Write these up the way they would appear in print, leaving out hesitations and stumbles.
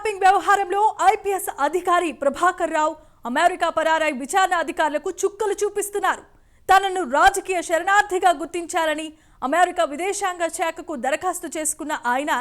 Tapping వ్యవహారంలో IPS అధికారి Prabhakar Rao America పరారై విచారణ అధికారులకు చుక్కలు చూపిస్తున్నారు. తనను రాజకీయ శరణార్థిగా గుర్తించాలని అమెరికా విదేశాంగ శాఖకు దరఖాస్తు చేసుకున్న ఆయన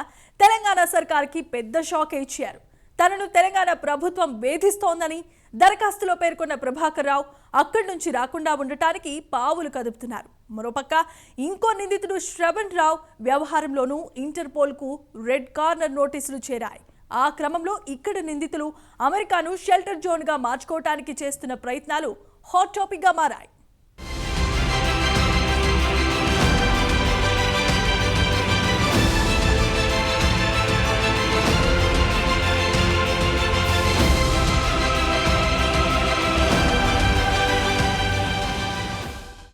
తెలంగాణ సర్కార్కి పెద్ద షాక్ ఇచ్చారు. తనను తెలంగాణ ప్రభుత్వం వేధిస్తోందని దరఖాస్తులో పేర్కొన్న ప్రభాకర్ రావు అక్కడి నుంచి రాకుండా ఉండటానికి పావులు కదుపుతున్నారు. మరోపక్క ఇంకో నిందితుడు శ్రవణ్ రావు వ్యవహారంలోనూ ఇంటర్పోల్కు రెడ్ కార్నర్ నోటీసులు చేరాయి. ఆ క్రమంలో ఇక్కడ నిందితులు అమెరికాను షెల్టర్ జోన్గా మార్చుకోవటానికి చేస్తున్న ప్రయత్నాలు హాట్ టాపిక్గా మారాయి.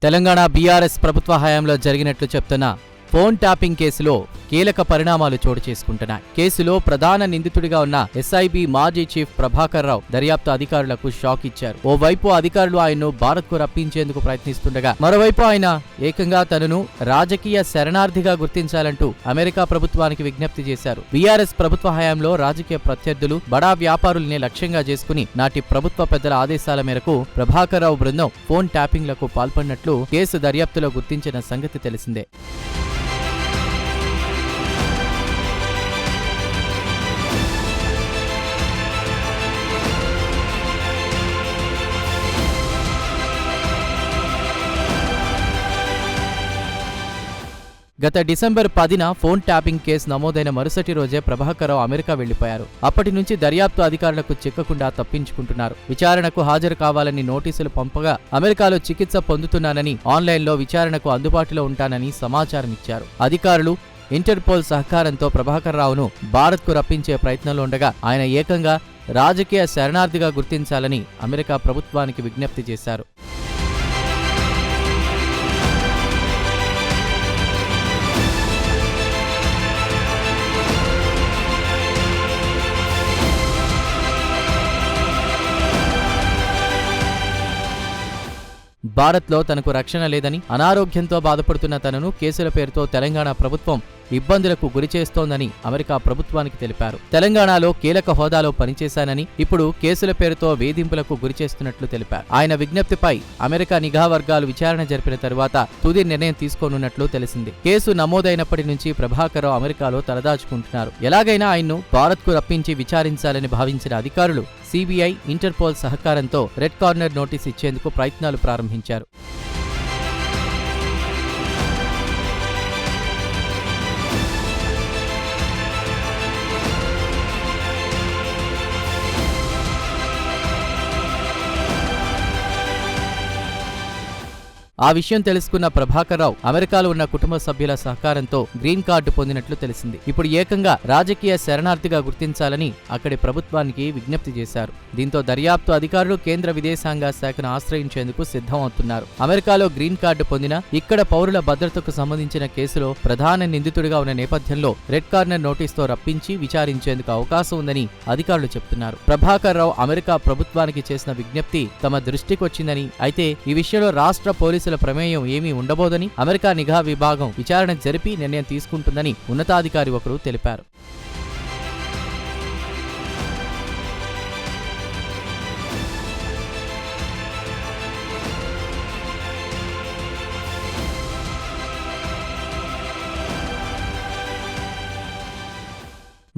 తెలంగాణ బీఆర్ఎస్ ప్రభుత్వ హయాంలో జరిగినట్లు చెప్తున్న ఫోన్ ట్యాపింగ్ కేసులో కీలక పరిణామాలు చోటు చేసుకుంటున్నాయి. కేసులో ప్రధాన నిందితుడిగా ఉన్న ఎస్ఐబి మాజీ చీఫ్ ప్రభాకర్ రావు దర్యాప్తు అధికారులకు షాక్ ఇచ్చారు. ఓవైపు అధికారులు ఆయన్ను భారత్కు రప్పించేందుకు ప్రయత్నిస్తుండగా మరోవైపు ఆయన ఏకంగా తనను రాజకీయ శరణార్థిగా గుర్తించాలంటూ అమెరికా ప్రభుత్వానికి విజ్ఞప్తి చేశారు. బీఆర్ఎస్ ప్రభుత్వ హయాంలో రాజకీయ ప్రత్యర్థులు బడా వ్యాపారుల్ని లక్ష్యంగా చేసుకుని నాటి ప్రభుత్వ పెద్దల ఆదేశాల మేరకు ప్రభాకర్ రావు బృందం ఫోన్ ట్యాపింగ్లకు పాల్పడినట్లు కేసు దర్యాప్తులో గుర్తించిన సంగతి తెలిసిందే. గత డిసెంబర్ 10న ఫోన్ ట్యాపింగ్ కేసు నమోదైన మరుసటి రోజే ప్రభాకర్ రావు అమెరికా వెళ్లిపోయారు. అప్పటి నుంచి దర్యాప్తు అధికారులకు చిక్కకుండా తప్పించుకుంటున్నారు. విచారణకు హాజరు కావాలని నోటీసులు పంపగా అమెరికాలో చికిత్స పొందుతున్నానని, ఆన్లైన్లో విచారణకు అందుబాటులో ఉంటానని సమాచారం ఇచ్చారు. అధికారులు ఇంటర్పోల్ సహకారంతో ప్రభాకర్ రావును భారత్కు రప్పించే ప్రయత్నంలో ఉండగా ఆయన ఏకంగా రాజకీయ శరణార్థిగా గుర్తించాలని అమెరికా ప్రభుత్వానికి విజ్ఞప్తి చేశారు. భారత్లో తనకు రక్షణ లేదని, అనారోగ్యంతో బాధపడుతున్న తనను కేసుల పేరుతో తెలంగాణ ప్రభుత్వం ఇబ్బందులకు గురిచేస్తోందని అమెరికా ప్రభుత్వానికి తెలిపారు. తెలంగాణలో కీలక హోదాలో పనిచేశానని, ఇప్పుడు కేసుల పేరుతో వేధింపులకు గురిచేస్తున్నట్లు తెలిపారు. ఆయన విజ్ఞప్తిపై అమెరికా నిఘా వర్గాలు విచారణ జరిపిన తరువాత తుది నిర్ణయం తీసుకోనున్నట్లు తెలిసింది. కేసు నమోదైనప్పటి నుంచి ప్రభాకర్ రావు అమెరికాలో తలదాచుకుంటున్నారు. ఎలాగైనా ఆయన్ను భారత్కు రప్పించి విచారించాలని భావించిన అధికారులు సిబిఐ, ఇంటర్పోల్ సహకారంతో రెడ్ కార్నర్ నోటీస్ ఇచ్చేందుకు ప్రయత్నాలు ప్రారంభించారు. ఆ విషయం తెలుసుకున్న ప్రభాకర్ రావు అమెరికాలో ఉన్న కుటుంబ సభ్యుల సహకారంతో గ్రీన్ కార్డు పొందినట్లు తెలిసింది. ఇప్పుడు ఏకంగా రాజకీయ శరణార్థిగా గుర్తించాలని అక్కడి ప్రభుత్వానికి విజ్ఞప్తి చేశారు. దీంతో దర్యాప్తు అధికారులు కేంద్ర విదేశాంగ శాఖను ఆశ్రయించేందుకు సిద్ధమవుతున్నారు. అమెరికాలో గ్రీన్ కార్డు పొందిన ఇక్కడ పౌరుల భద్రతకు సంబంధించిన కేసులో ప్రధాన నిందితుడిగా ఉన్న నేపథ్యంలో రెడ్ కార్నర్ నోటీసుతో రప్పించి విచారించేందుకు అవకాశం ఉందని అధికారులు చెబుతున్నారు. ప్రభాకర్ రావు అమెరికా ప్రభుత్వానికి చేసిన విజ్ఞప్తి తమ దృష్టికొచ్చిందని, అయితే ఈ విషయంలో రాష్ట్ర పోలీసుల ప్రమేయం ఏమీ ఉండబోదని అమెరికా నిఘా విభాగం విచారణ జరిపి నిర్ణయం తీసుకుంటుందని ఉన్నతాధికారి ఒకరు తెలిపారు.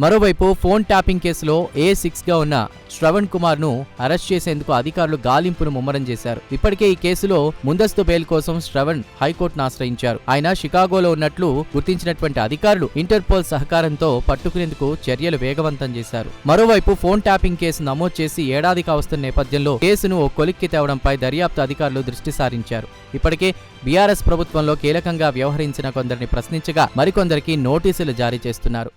మరోవైపు ఫోన్ ట్యాపింగ్ కేసులో A6గా ఉన్న శ్రవణ్ కుమార్ ను అరెస్ట్ చేసేందుకు అధికారులు గాలింపును ముమ్మరం చేశారు. ఇప్పటికే ఈ కేసులో ముందస్తు బెయిల్ కోసం శ్రవణ్ హైకోర్టును ఆశ్రయించారు. ఆయన షికాగోలో ఉన్నట్లు గుర్తించినటువంటి అధికారులు ఇంటర్పోల్ సహకారంతో పట్టుకునేందుకు చర్యలు వేగవంతం చేశారు. మరోవైపు ఫోన్ ట్యాపింగ్ కేసు నమోదు చేసి ఏడాది కావస్తున్న నేపథ్యంలో కేసును ఓ కొలిక్కి తేవడంపై దర్యాప్తు అధికారులు దృష్టి సారించారు. ఇప్పటికే బీఆర్ఎస్ ప్రభుత్వంలో కీలకంగా వ్యవహరించిన కొందరిని ప్రశ్నించగా మరికొందరికి నోటీసులు జారీ చేస్తున్నారు.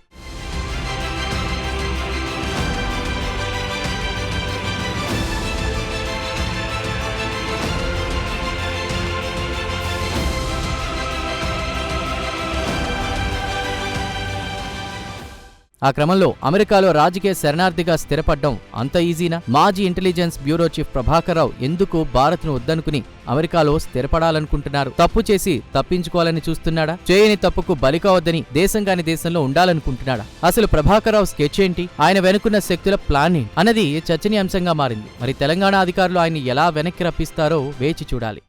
ఆ క్రమంలో అమెరికాలో రాజకీయ శరణార్థిగా స్థిరపడ్డం అంత ఈజీనా? మాజీ intelligence bureau chief Prabhakar Rao ఎందుకు భారత్ను వద్దనుకుని అమెరికాలో స్థిరపడాలనుకుంటున్నారు? తప్పు చేసి తప్పించుకోవాలని చూస్తున్నాడా? చేయని తప్పుకు బలి కావద్దని దేశం కాని దేశంలో ఉండాలనుకుంటున్నాడా? అసలు ప్రభాకర్ రావు స్కెచ్ ఏంటి? ఆయన వెనుకున్న శక్తుల ప్లాన్ ఏంటి అన్నది చర్చనీయాంశంగా మారింది. మరి తెలంగాణ అధికారులు ఆయన్ని ఎలా వెనక్కి రప్పిస్తారో వేచి చూడాలి.